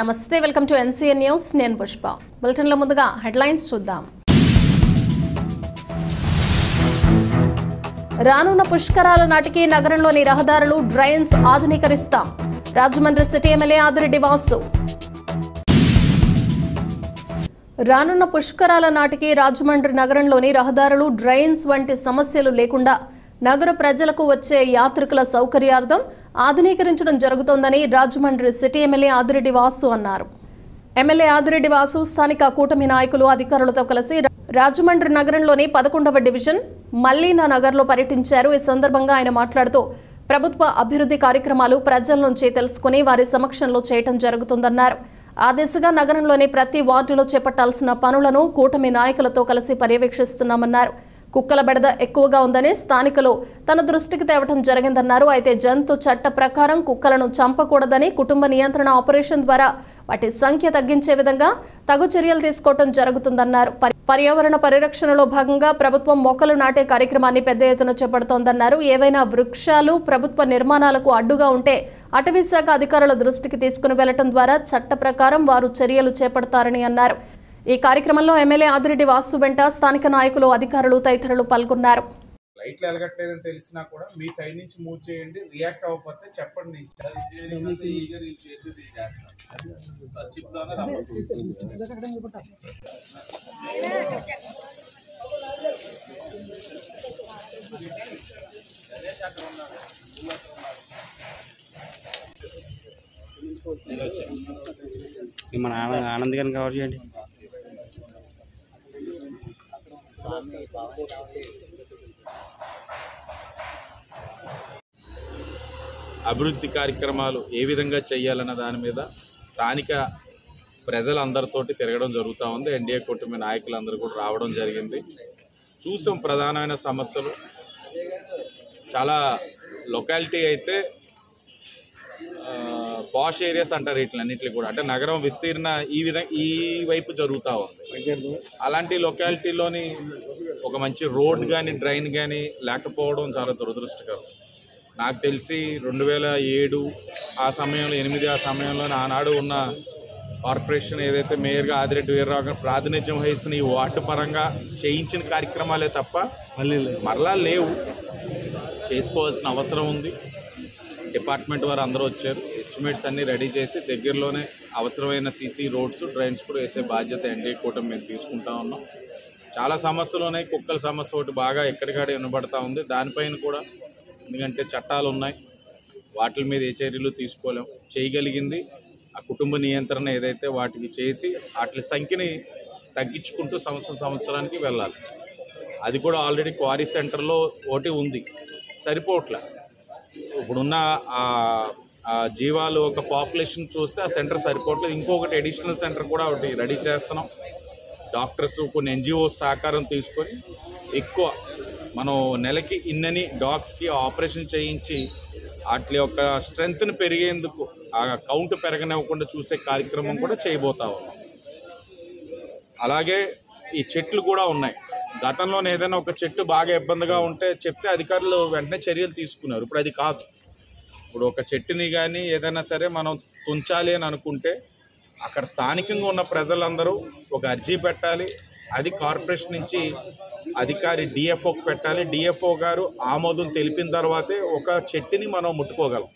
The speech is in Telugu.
నమస్తే, వెల్కమ్ టు ఎన్సీఎన్ న్యూస్. నేను పుష్ప. బులెటిన్లో ముందుగా హెడ్లైన్స్ చూద్దాం. రానున్న పుష్కరాల నాటికి నగరంలోని రహదారులు, డ్రైన్స్ ఆధునీకరిస్తాం. Rajahmundry city MLA Adireddy Vasu. రానున్న పుష్కరాల నాటికి రాజమండ్రి నగరంలోని రహదారులు, డ్రైన్స్ వంటి సమస్యలు లేకుండా నగర ప్రజలకు వచ్చే యాత్రికుల సౌకర్యార్థం ఆధునీకరించడం జరుగుతోందని రాజమండ్రి సిటీ ఎమ్మెల్యే ఆదిరెడ్డి వాసు అన్నారు. ఎమ్మెల్యే ఆదిరెడ్డి వాసు స్థానిక కూటమి నాయకులు, అధికారులతో కలిసి రాజమండ్రి నగరంలోని 11వ డివిజన్ మల్లీనా నగర్లో పర్యటించారు. ఈ సందర్భంగా ఆయన మాట్లాడుతూ ప్రభుత్వ అభివృద్ధి కార్యక్రమాలు ప్రజల నుంచి తెలుసుకుని వారి సమక్షంలో చేయటం జరుగుతుందన్నారు. ఆ దిశగా నగరంలోని ప్రతి వార్డులో చేపట్టాల్సిన పనులను కూటమి నాయకులతో కలిసి పర్యవేక్షిస్తున్నామన్నారు. కుక్కల బెడద ఎక్కువగా ఉందని స్థానికులు తన దృష్టికి తేవటం జరిగిందన్నారు. అయితే జంతు చట్ట ప్రకారం కుక్కలను చంపకూడదని, కుటుంబ నియంత్రణ ఆపరేషన్ ద్వారా వాటి సంఖ్య తగ్గించే విధంగా తగు చర్యలు తీసుకోవటం జరుగుతుందన్నారు. పర్యావరణ పరిరక్షణలో భాగంగా ప్రభుత్వం మొక్కలు నాటే కార్యక్రమాన్ని పెద్ద ఎత్తున చేపడుతోందన్నారు. ఏవైనా వృక్షాలు ప్రభుత్వ నిర్మాణాలకు అడ్డుగా ఉంటే అటవీ శాఖ అధికారుల దృష్టికి తీసుకుని వెళ్లటం ద్వారా చట్ట ప్రకారం వారు చర్యలు చేపడతారని అన్నారు. ఈ కార్యక్రమంలో ఎమ్మెల్యే ఆదిరెడ్డి వాసు వెంట స్థానిక నాయకులు, అధికారులు తదితరులు పాల్గొన్నారు. లైట్లు ఎలగట్లేదని తెలిసినా కూడా మీ సైడ్ నుంచి మూవ్ చేయండి, రియాక్ట్ అవ్వకపోతే చెప్పండి. మన ఆనంద్ గారిని కవర్ చేయండి. అభివృద్ధి కార్యక్రమాలు ఏ విధంగా చేయాలన్న దాని మీద స్థానిక ప్రజలందరితోటి తిరగడం జరుగుతూ ఉంది. ఎన్డీఏ కూటమి నాయకులందరూ కూడా రావడం జరిగింది. చూసాం ప్రధానమైన సమస్యలు చాలా. లొకాలిటీ అయితే పాష్ ఏరియాస్ అంటారు వీటిలన్నింటినీ కూడా, అంటే నగరం విస్తీర్ణ ఈ వైపు జరుగుతూ ఉంది. అలాంటి లొకాలిటీలోని ఒక మంచి రోడ్ కానీ డ్రైన్ కానీ లేకపోవడం చాలా దురదృష్టకరం. నాకు తెలిసి 2007 ఆ సమయంలో 8 ఆ సమయంలోనే ఆనాడు ఉన్న కార్పొరేషన్ ఏదైతే మేయర్గా ఆదిరెడ్డి వీర్రావు గారు ప్రాతినిధ్యం వహిస్తున్న ఈ వార్డు పరంగా చేయించిన కార్యక్రమాలే తప్ప మరలా లేవు. చేసుకోవాల్సిన అవసరం ఉంది. డిపార్ట్మెంట్ వారు అందరూ వచ్చారు, ఎస్టిమేట్స్ అన్నీ రెడీ చేసి దగ్గరలోనే అవసరమైన సీసీ రోడ్స్, డ్రైన్స్ కూడా వేసే బాధ్యత ఎన్డీఏ కూటమి మేము తీసుకుంటా ఉన్నాం. చాలా సమస్యలు ఉన్నాయి. కుక్కల సమస్య ఒకటి బాగా ఎక్కడికాడే వినబడతా ఉంది. దానిపైన కూడా ఎందుకంటే చట్టాలు ఉన్నాయి, వాటి మీద ఏ చర్యలు తీసుకోలేం. చేయగలిగింది ఆ కుటుంబ నియంత్రణ ఏదైతే వాటికి చేసి వాటి సంఖ్యని తగ్గించుకుంటూ సంవత్సరానికి వెళ్ళాలి. అది కూడా ఆల్రెడీ క్వారీ సెంటర్లో ఒకటి ఉంది, సరిపోవట్లే. ఇప్పుడున్న జీవాలు ఒక పాపులేషన్ చూస్తే ఆ సెంటర్ సరిపోవట్లేదు. ఇంకొకటి అడిషనల్ సెంటర్ కూడా ఒకటి రెడీ చేస్తున్నాం. డాక్టర్స్, కొన్ని ఎన్జిఓస్ సహకారం తీసుకొని ఎక్కువ మనం నెలకి ఇన్నని డాగ్స్కి ఆపరేషన్ చేయించి వాటి యొక్క స్ట్రెంగ్త్ని పెరిగేందుకు, ఆ కౌంట్ పెరగనివ్వకుండా చూసే కార్యక్రమం కూడా చేయబోతా ఉన్నాం. అలాగే ఈ చెట్లు కూడా ఉన్నాయి. గతంలోనే ఏదైనా ఒక చెట్టు బాగా ఇబ్బందిగా ఉంటే చెప్తే అధికారులు వెంటనే చర్యలు తీసుకున్నారు. ఇప్పుడు అది కాదు. ఇప్పుడు ఒక చెట్టుని కానీ ఏదైనా సరే మనం తుంచాలి అని అనుకుంటే అక్కడ స్థానికంగా ఉన్న ప్రజలందరూ ఒక అర్జీ పెట్టాలి. అది కార్పొరేషన్ నుంచి అధికారి డిఎఫ్ఓకి పెట్టాలి. డిఎఫ్ఓ గారు ఆమోదం తెలిపిన తర్వాతే ఒక చెట్టుని మనం ముట్టుకోగలం.